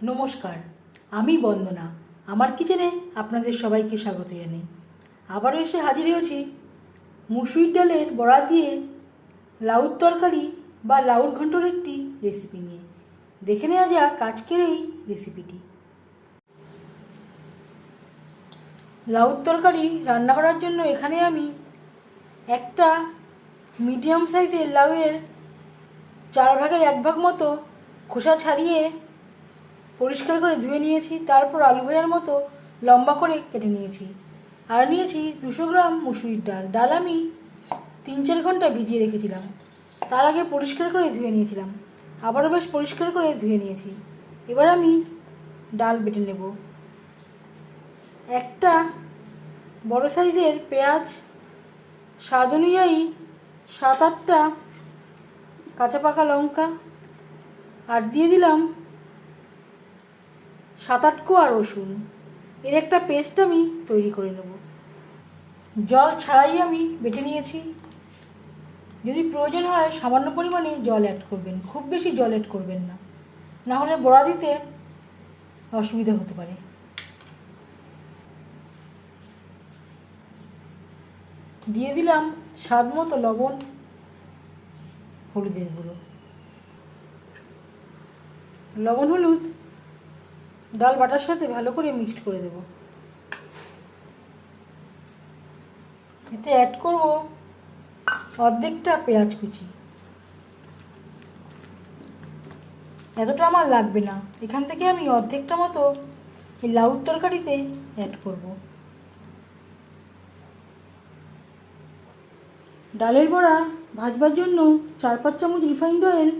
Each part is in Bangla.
নমস্কার, আমি বন্দনা। আমার কিচেনে আপনাদের সবাইকে স্বাগত জানাই। আবারও এসে হাজির হয়েছি মুসুরির ডালের বড়া দিয়ে লাউর তরকারি বা লাউর ঘন্টর একটি রেসিপি নিয়ে। দেখে নেওয়া যাক আজকের এই রেসিপিটি। লাউর তরকারি রান্না করার জন্য এখানে আমি একটা মিডিয়াম সাইজের লাউয়ের 1/4 ভাগ মতো খোসা ছাড়িয়ে পরিষ্কার করে ধুয়ে নিয়েছি। তারপর আলু ভাজার মতো লম্বা করে কেটে নিয়েছি। আর নিয়েছি 200 গ্রাম মুসুরির ডাল আমি 3-4 ঘন্টা ভিজিয়ে রেখেছিলাম। তার আগে পরিষ্কার করে ধুয়ে নিয়েছিলাম, আবারও বেশ পরিষ্কার করে ধুয়ে নিয়েছি। এবার আমি ডাল বেটে নেব। একটা বড় সাইজের পেঁয়াজ, স্বাদ অনুযায়ী 7-8টা কাঁচা পাকা লঙ্কা, আর দিয়ে দিলাম 7-8 কোয়া রসুন। এর একটা পেস্ট আমি তৈরি করে নেব। জল ছাড়াই আমি বেটে নিয়েছি। যদি প্রয়োজন হয় সামান্য পরিমাণে জল অ্যাড করবেন, খুব বেশি জল অ্যাড করবেন না, না হলে বড়া দিতে অসুবিধা হতে পারে। দিয়ে দিলাম স্বাদ মতো লবণ, হলুদের গুঁড়ো। লবণ হলুদ ডাল বাটার সাথে ভালো করে মিক্সড করে দেব। এতে অ্যাড করব অর্ধেকটা পেঁয়াজ কুচি। এতটা আমার লাগবে না, এখান থেকে আমি অর্ধেকটা মতো এই লাউর তরকারিতে অ্যাড করব। ডালের বড়া ভাজবার জন্য 4-5 চামচ রিফাইন্ড অয়েল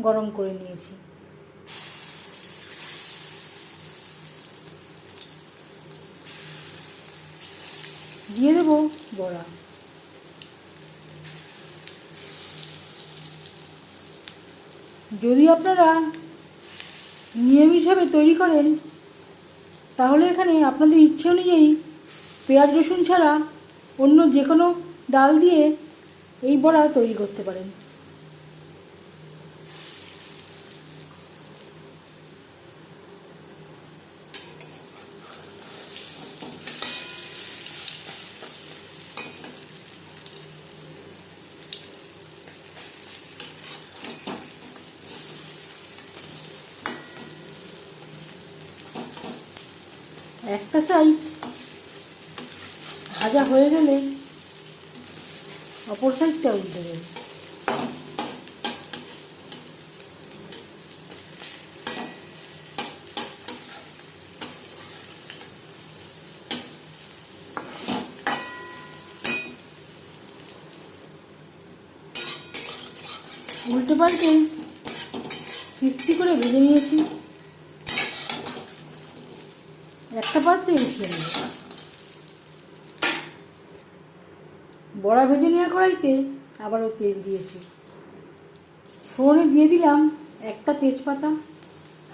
গরম করে নিয়েছি। দিয়ে দেব বড়া। যদি আপনারা নিরামিষভাবে তৈরি করেন তাহলে এখানে আপনাদের ইচ্ছে অনুযায়ী পেঁয়াজ রসুন ছাড়া অন্য যে কোনো ডাল দিয়ে এই বড়া তৈরি করতে পারেন। একটা সাইড ভাজা হয়ে গেলে অপর সাইডটা উল্টে দেবে। উল্টে পাল্টে ক্রিস্পি করে ভেজে নিয়েছি। একটা পাত্রে উঠিয়ে নেব। বড়া ভেজে নেওয়া কড়াইতে আবারও তেল দিয়েছি। ফোড়নে দিয়ে দিলাম একটা তেজপাতা,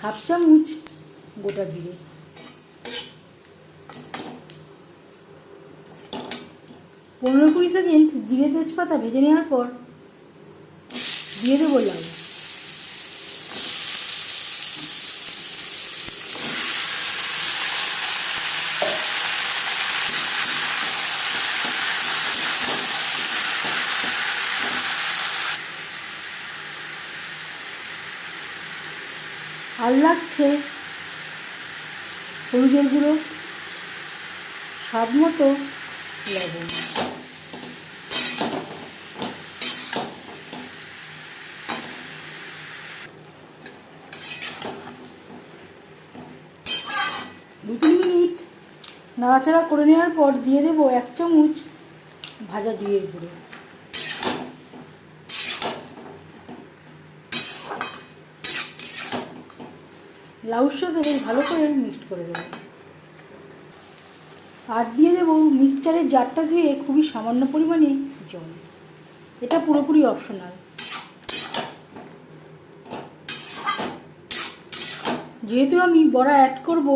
1/2 চামচ গোটা জিরে, 15-20 সেকেন্ড জিরে তেজপাতা ভেজে নেওয়ার পর দিয়ে দেবো লাউ। আর লাগছে হলুদের গুঁড়ো, স্বাদ মতো লবণ। 2-3 মিনিট নাড়াচাড়া করে নেওয়ার পর দিয়ে দেবো 1 চামচ ভাজা জিরের গুঁড়ো। লাউর সাথে বেশ ভালো করে মিক্সড করে দেবো। আর দিয়ে দেবো মিক্সচারের জারটা ধুয়ে খুবই সামান্য পরিমাণে জল। এটা পুরোপুরি অপশনাল। যেহেতু আমি বড়া অ্যাড করব,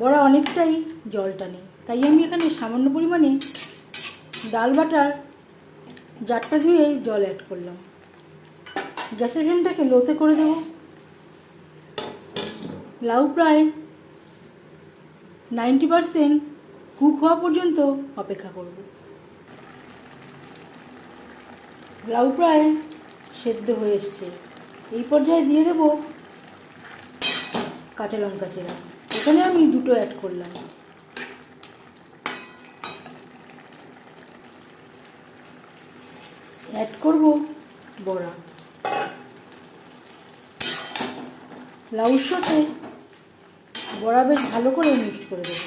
বড়া অনেকটাই জল টানে, তাই আমি এখানে সামান্য পরিমাণে ডাল বাটার জারটা ধুয়ে জল অ্যাড করলাম। গ্যাসের ফ্লেমটাকে লোতে করে দেবো। লাউ প্রায় 90% কুক হওয়া পর্যন্ত অপেক্ষা করব। লাউ প্রায় সেদ্ধ হয়ে এসছে। এই পর্যায়ে দিয়ে দেব কাঁচা লঙ্কা চেরা। এখানে আমি 2টো অ্যাড করলাম। অ্যাড করব বড়া। লাউর সাথে বড়া বেশ ভালো করে মিক্সড করে দেব।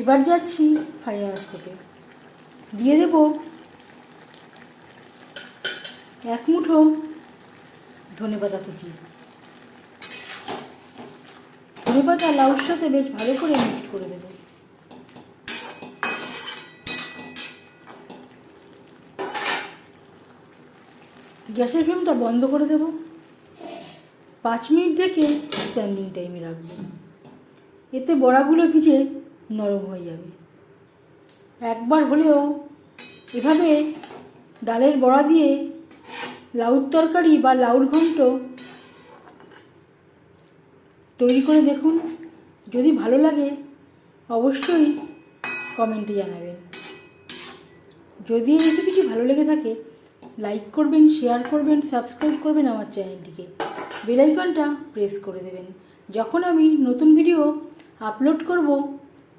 এবার যাচ্ছি ফাইনাল স্টেপে। দিয়ে দেব 1 মুঠো ধনেপাতা কুচি। ধনেপাতা লাউর সাথে বেশ ভালো করে মিক্সড করে দেব। গ্যাসের ফ্লেমটা বন্ধ করে দেব। 5 মিনিট ঢেকে স্ট্যান্ডিং টাইমে রাখবো। এতে বড়াগুলো ভিজে নরম হয়ে যাবে। একবার হলেও এভাবে ডালের বড়া দিয়ে লাউর তরকারি বা লাউর ঘন্ট তৈরি করে দেখুন। যদি ভালো লাগে অবশ্যই কমেন্টে জানাবেন। যদি এই রেসিপিটি ভালো লেগে থাকে লাইক করবেন, শেয়ার করবেন, সাবস্ক্রাইব করবেন আমার চ্যানেলটিকে। বেল আইকনটা প্রেস করে দেবেন। যখন আমি নতুন ভিডিও আপলোড করব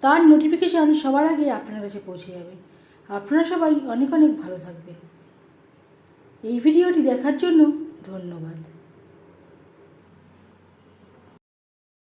তার নোটিফিকেশান সবার আগে আপনার কাছে পৌঁছে যাবে। আপনারা সবাই অনেক অনেক ভালো থাকবেন। এই ভিডিওটি দেখার জন্য ধন্যবাদ।